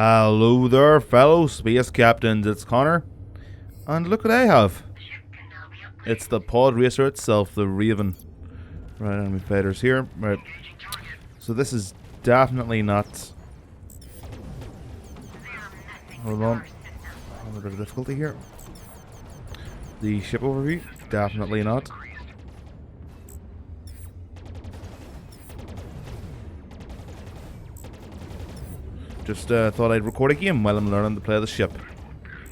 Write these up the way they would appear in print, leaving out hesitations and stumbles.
Hello there, fellow space captains. It's Connor, and look what I have. It's the pod racer itself, the Raven. Right, enemy fighters here. Right. So this is definitely not. Hold on. A little bit of difficulty here. The ship overview, definitely not. Just thought I'd record a game while I'm learning to play the ship.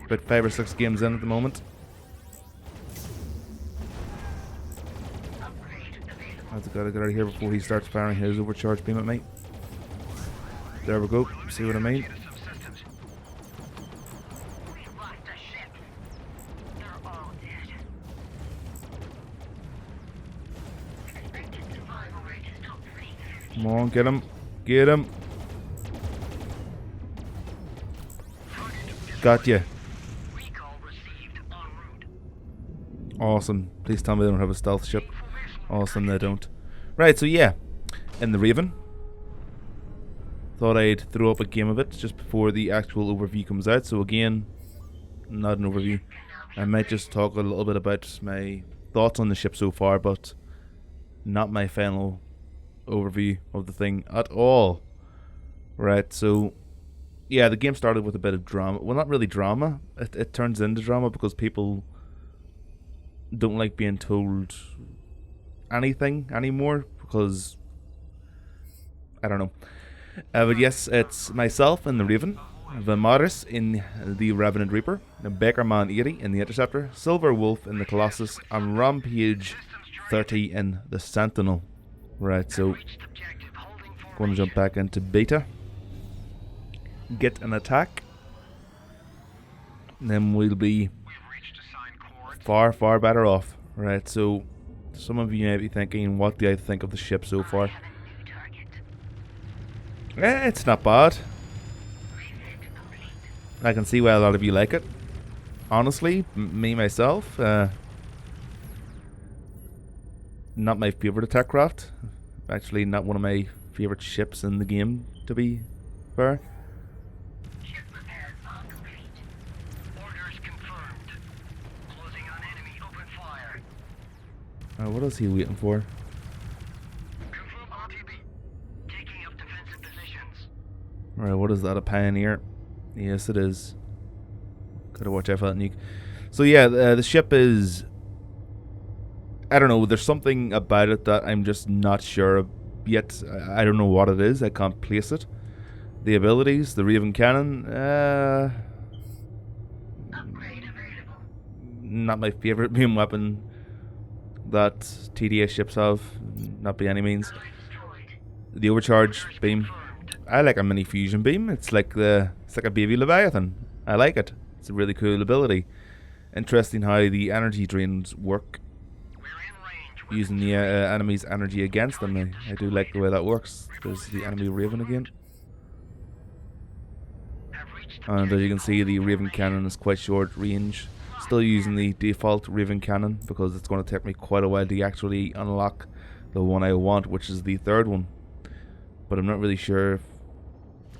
About 5 or 6 games in at the moment. I've got to get out of here before he starts firing his overcharge beam at me. There we go. See what I mean? Come on, get him. Get him. Got you. Awesome. Please tell me they don't have a stealth ship. Awesome, they don't. Right, so yeah. In the Raven. Thought I'd throw up a game of it just before the actual overview comes out. So again, not an overview. I might just talk a little bit about my thoughts on the ship so far, but not my final overview of the thing at all. Right, so yeah, the game started with a bit of drama. Well, not really drama. It turns into drama because people don't like being told anything anymore because I don't know. But yes, it's myself in the Raven, Vimaris in the Revenant Reaper, Bakerman 80 in the Interceptor, Silver Wolf in the Colossus, and Rampage 30 in the Sentinel. Right, so going to jump back into beta. Get an attack, and then we'll be far better off. Right, so some of you may be thinking, what do I think of the ship so far? It's not bad. I can see why a lot of you like it. Honestly, me myself, not my favorite attack craft. Actually, not one of my favorite ships in the game, to be fair. What is he waiting for? Alright, what is that? A Pioneer? Yes, it is. Gotta watch out for that nuke. So yeah, the ship is... I don't know, there's something about it that I'm just not sure of yet. I don't know what it is, I can't place it. The abilities, the Raven Cannon, not my favourite beam weapon that TDA ships have, not by any means. The overcharge beam, I like a mini fusion beam. It's like a baby Leviathan. I like it. It's a really cool ability. Interesting how the energy drains work, using the enemy's energy against them. I do like the way that works. There's the enemy Raven again. And as you can see, the Raven Cannon is quite short range. Still using the default Raven Cannon because it's going to take me quite a while to actually unlock the one I want, which is the third one. But I'm not really sure if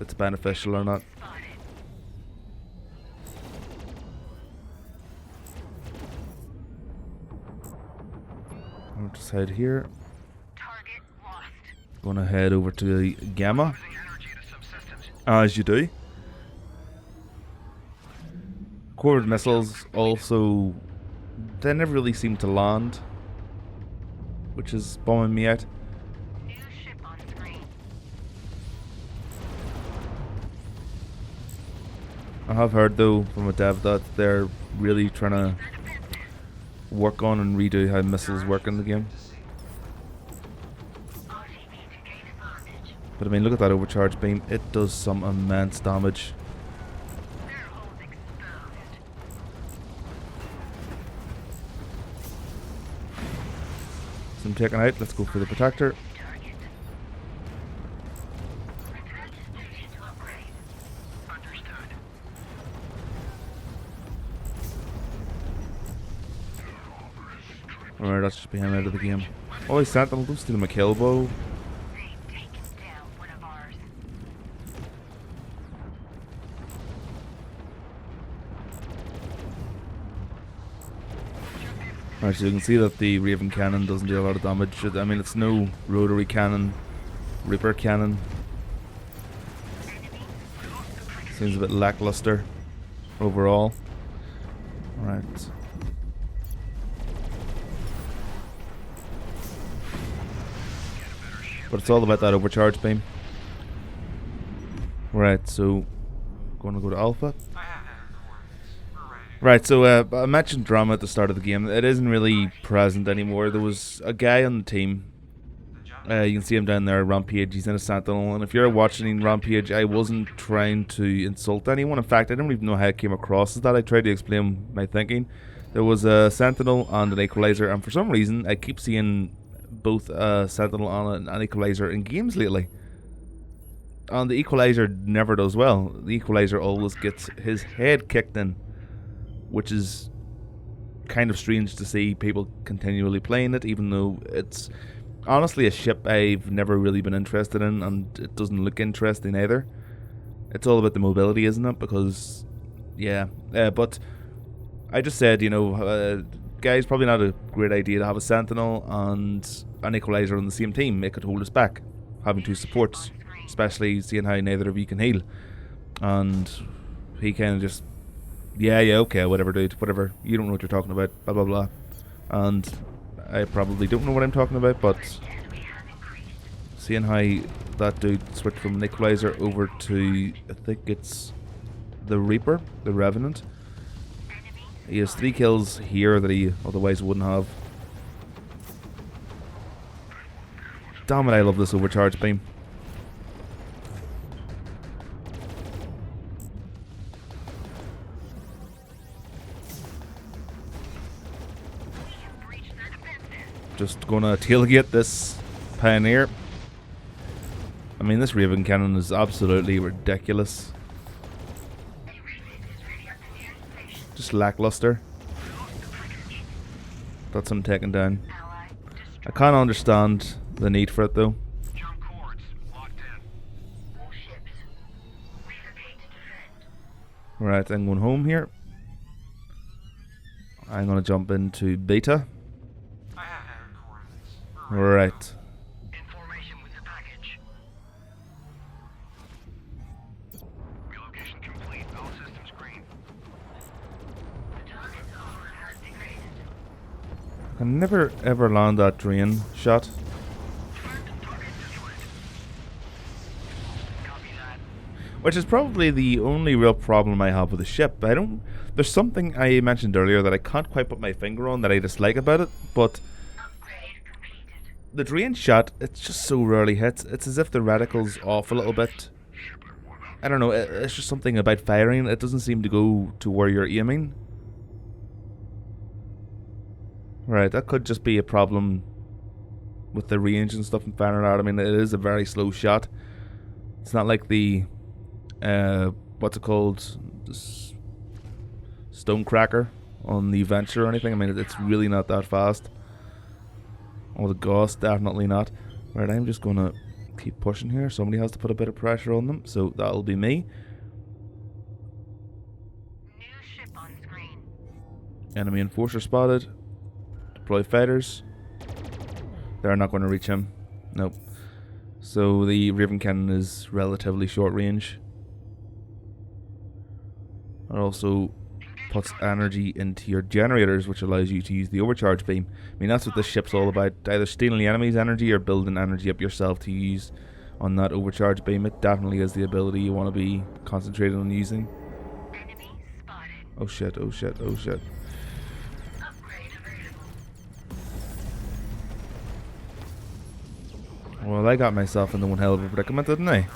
it's beneficial or not. I'll just head here. Gonna head over to the Gamma, as you do. Quartered missiles also, they never really seem to land, which is bumming me out. I have heard though from a dev that they're really trying to work on and redo how missiles work in the game. But I mean, look at that overcharge beam, it does some immense damage. So I'm taking out, let's go for the protector. Alright, that's just be him out of the game. Oh, he's Sentinel, don't steal my kill bow. Alright, so you can see that the Raven cannon doesn't do a lot of damage. I mean, it's no rotary cannon, Reaper cannon. Seems a bit lackluster overall. Alright. But it's all about that overcharge beam. Right, so gonna go to Alpha. Right, so I mentioned drama at the start of the game. It isn't really present anymore. There was a guy on the team. You can see him down there, Rampage. He's in a Sentinel, and if you're watching Rampage, I wasn't trying to insult anyone. In fact, I don't even know how it came across as that. I tried to explain my thinking. There was a Sentinel and an Equalizer, and for some reason, I keep seeing both a Sentinel and an Equalizer in games lately. And the Equalizer never does well. The Equalizer always gets his head kicked in, which is kind of strange to see people continually playing it, even though it's honestly a ship I've never really been interested in, and it doesn't look interesting either. It's all about the mobility, isn't it? Because, yeah. But I just said, you know, guys, probably not a great idea to have a Sentinel and an Equalizer on the same team. It could hold us back, having two supports, especially seeing how neither of you can heal. And he kind of just, yeah, okay, whatever, dude, whatever. You don't know what you're talking about, blah, blah, blah. And I probably don't know what I'm talking about, but seeing how that dude switched from an Equalizer over to, I think it's the Reaper, the Revenant. He has 3 kills here that he otherwise wouldn't have. Damn it, I love this overcharge beam. Just gonna tailgate this Pioneer. I mean, this Raven cannon is absolutely ridiculous. Just lackluster. That's him taken down. I can't understand the need for it though. Right, I'm going home here. I'm gonna jump into beta. Right. Information with the package. Relocation complete. All systems green. The target's armor has degraded. I never ever land that drain shot. Copy that. Which is probably the only real problem I have with the ship. There's something I mentioned earlier that I can't quite put my finger on that I dislike about it, but the drain shot, it's just so rarely hits. It's as if the reticle's off a little bit. I don't know, it's just something about firing. It doesn't seem to go to where you're aiming. Right, that could just be a problem with the range and stuff in firing out. I mean, it is a very slow shot. It's not like the, what's it called? This Stonecracker on the Venture or anything. I mean, it's really not that fast. Oh, the Gauss, definitely not. Right, I'm just gonna keep pushing here. Somebody has to put a bit of pressure on them, so that'll be me. New ship on screen. Enemy enforcer spotted. Deploy fighters. They're not going to reach him. Nope. So the Raven cannon is relatively short range. It also puts energy into your generators, which allows you to use the overcharge beam. I mean, that's what this ship's all about. Either stealing the enemy's energy or building energy up yourself to use on that overcharge beam. It definitely is the ability you want to be concentrating on using. Enemy spotted. Oh shit, oh shit, oh shit. Upgrade available. Well, I got myself into one hell of a predicament, didn't I? Get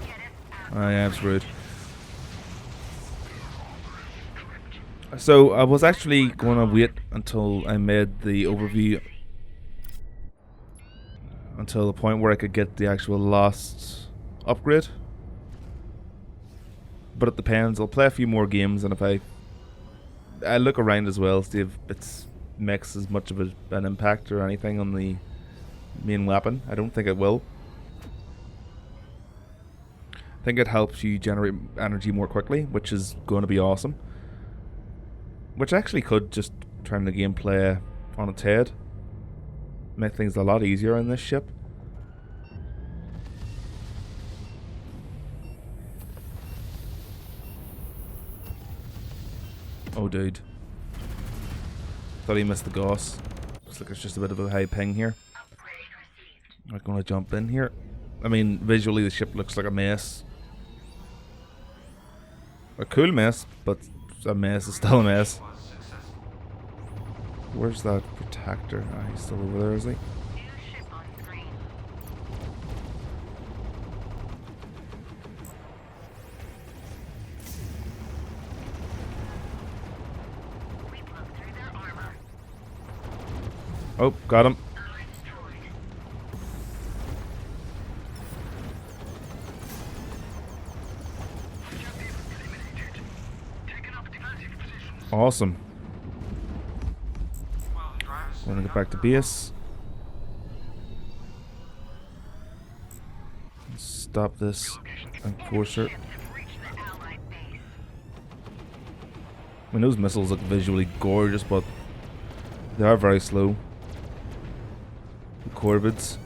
it out. Oh yeah, it's rude. So I was actually going to wait until I made the overview, until the point where I could get the actual last upgrade. But it depends. I'll play a few more games, and if I look around as well, see if it makes as much of an impact or anything on the main weapon. I don't think it will. I think it helps you generate energy more quickly, which is going to be awesome. which actually could just turn the gameplay on its head, make things a lot easier on this ship. Oh, dude. Thought he missed the gauss. Looks like it's just a bit of a high ping here. I'm not gonna jump in here. I mean, visually the ship looks like a mess. A cool mess, but a mess is still a mess. Where's that protector? Ah, he's still over there, is he? New ship on screen. We broke through their armor. Oh, got him. Allied destroyed. Awesome. We're gonna get back to base. Stop this enforcer. Ships have reached the Allied base. I mean, those missiles look visually gorgeous, but they are very slow. The Corvids.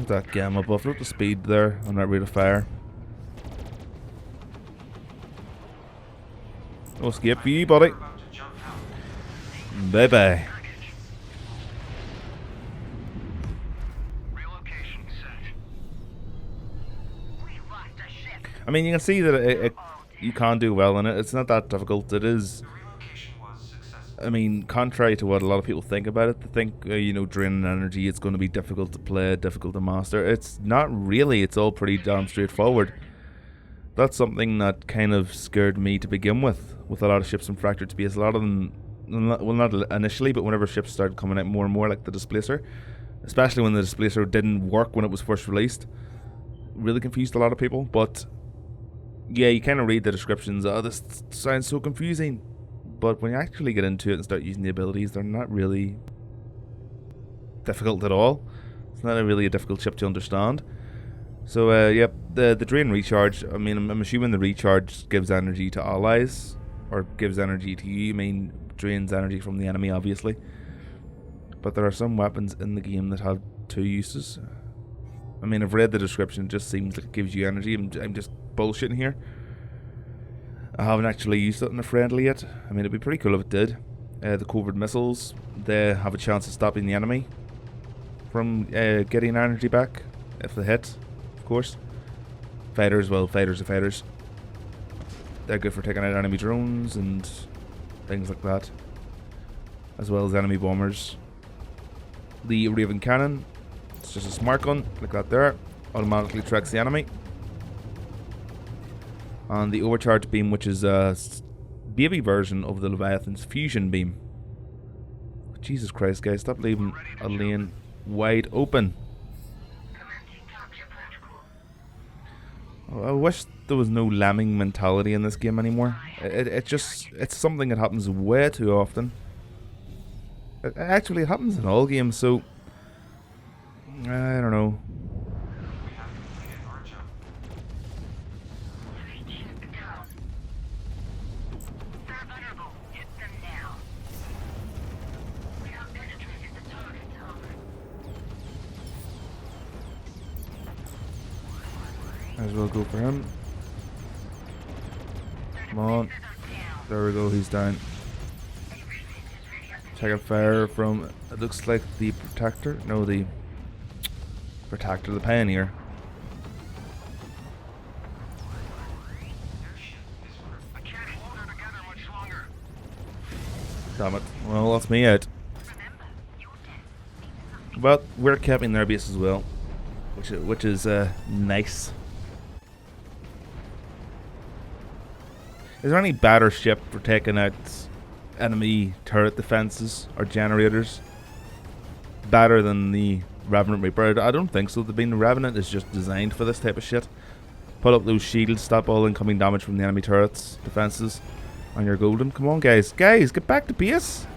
That gamma buff, look at the speed there on that rate of fire. No escape for you, buddy. Bye bye. Relocation set. We lost a ship. I mean, you can see that you can do well in it. It's not that difficult. It is. I mean, contrary to what a lot of people think about it, they think, you know, draining energy, it's going to be difficult to play, difficult to master. It's not really. It's all pretty damn straightforward. That's something that kind of scared me to begin with a lot of ships in Fractured Space. A lot of them, well, not initially, but whenever ships started coming out more and more, like the Displacer, especially when the Displacer didn't work when it was first released, really confused a lot of people. But yeah, you kind of read the descriptions, oh, this sounds so confusing. But when you actually get into it and start using the abilities, they're not really difficult at all. It's not really a difficult ship to understand. So, yep, the drain recharge, I mean, I'm assuming the recharge gives energy to allies, or gives energy to you. I mean, drains energy from the enemy, obviously. But there are some weapons in the game that have two uses. I mean, I've read the description, it just seems like it gives you energy. I'm just bullshitting here. I haven't actually used it in a friendly yet. I mean, it'd be pretty cool if it did. The covert missiles, they have a chance of stopping the enemy from getting energy back if they hit, of course. Fighters, well, fighters are fighters. They're good for taking out enemy drones and things like that, as well as enemy bombers. The Raven Cannon, it's just a smart gun, like that there, automatically tracks the enemy. And the overcharge beam, which is a baby version of the Leviathan's fusion beam. Jesus Christ, guys, stop leaving a lane wide open. I wish there was no lambing mentality in this game anymore. It's something that happens way too often. Actually, it happens in all games, so I don't know. Might as well go for him. Come on. There we go, he's down. Taking fire from, it looks like the Protector. No, the Protector, the Pioneer. Damn it. Well, that's me out. But we're capping their base as well, which is nice. Is there any better ship for taking out enemy turret defenses or generators better than the Revenant Reaper? I don't think so. The Revenant is just designed for this type of shit. Put up those shields, stop all incoming damage from the enemy turrets, defenses, and you're golden. Come on, guys. Guys, get back to base.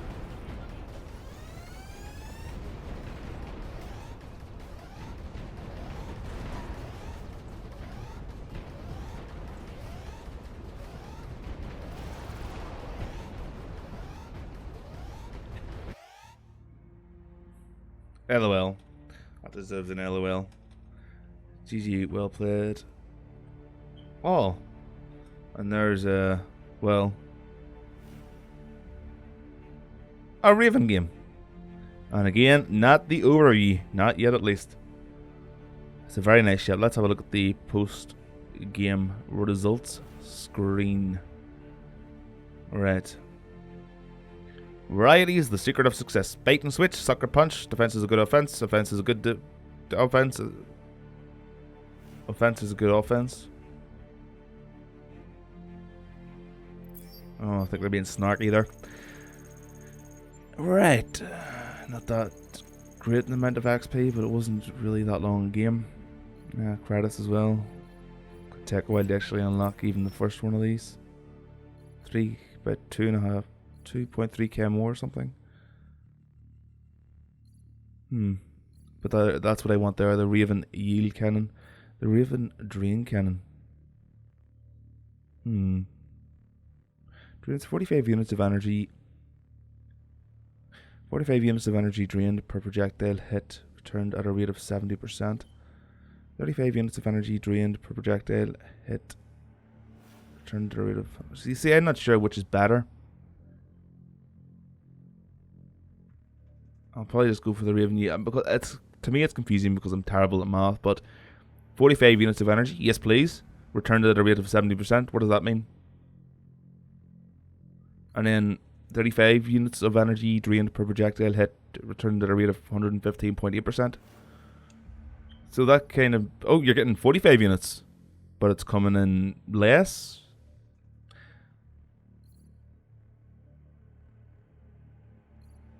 LOL. That deserves an LOL. GG, well played. Oh. And there's a Raven game. And again, not the overview. Not yet at least. It's a very nice ship. Let's have a look at the post-game results screen. Right. Variety is the secret of success. Bait and switch, sucker punch. Defense is a good offense. Offense is a good offense. Offense is a good offense. Oh, I think they're being snarky there. Right. Not that great an amount of XP, but it wasn't really that long a game. Yeah, credits as well. Could take a while to actually unlock even the first one of these. About 2.3k more or something. But that's what I want there, the Raven Yield Cannon. The Raven Drain Cannon. Drains 45 units of energy. 45 units of energy drained per projectile hit, returned at a rate of 70%. 35 units of energy drained per projectile hit, returned at a rate of... See, I'm not sure which is better. I'll probably just go for the Raven Yield, because to me it's confusing because I'm terrible at math, but 45 units of energy, yes please. Returned at a rate of 70%, what does that mean? And then 35 units of energy drained per projectile hit, returned at a rate of 115.8%. So that kind of... Oh, you're getting 45 units, but it's coming in less?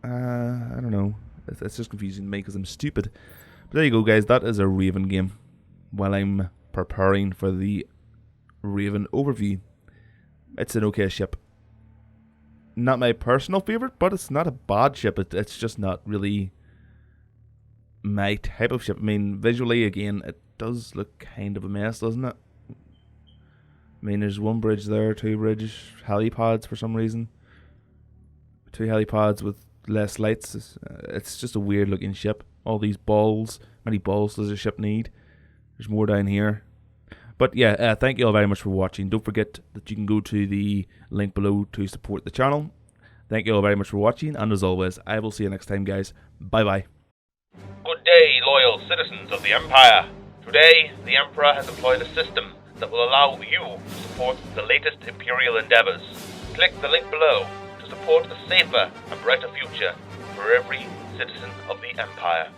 I don't know. It's just confusing to me because I'm stupid. But there you go, guys. That is a Raven game while I'm preparing for the Raven overview. It's an okay ship. Not my personal favorite, but it's not a bad ship. It's just not really my type of ship. I mean, visually, again, it does look kind of a mess, doesn't it? I mean, there's one bridge there, two bridge helipads for some reason. Two helipads with less lights. It's just a weird looking ship. All these balls. How many balls does a ship need? There's more down here. But yeah, thank you all very much for watching. Don't forget that you can go to the link below to support the channel. Thank you all very much for watching, and as always, I will see you next time, guys. Bye bye. Good day, loyal citizens of the Empire. Today, the Emperor has employed a system that will allow you to support the latest Imperial endeavors. Click the link below to support a safer and brighter future for every citizen of the Empire.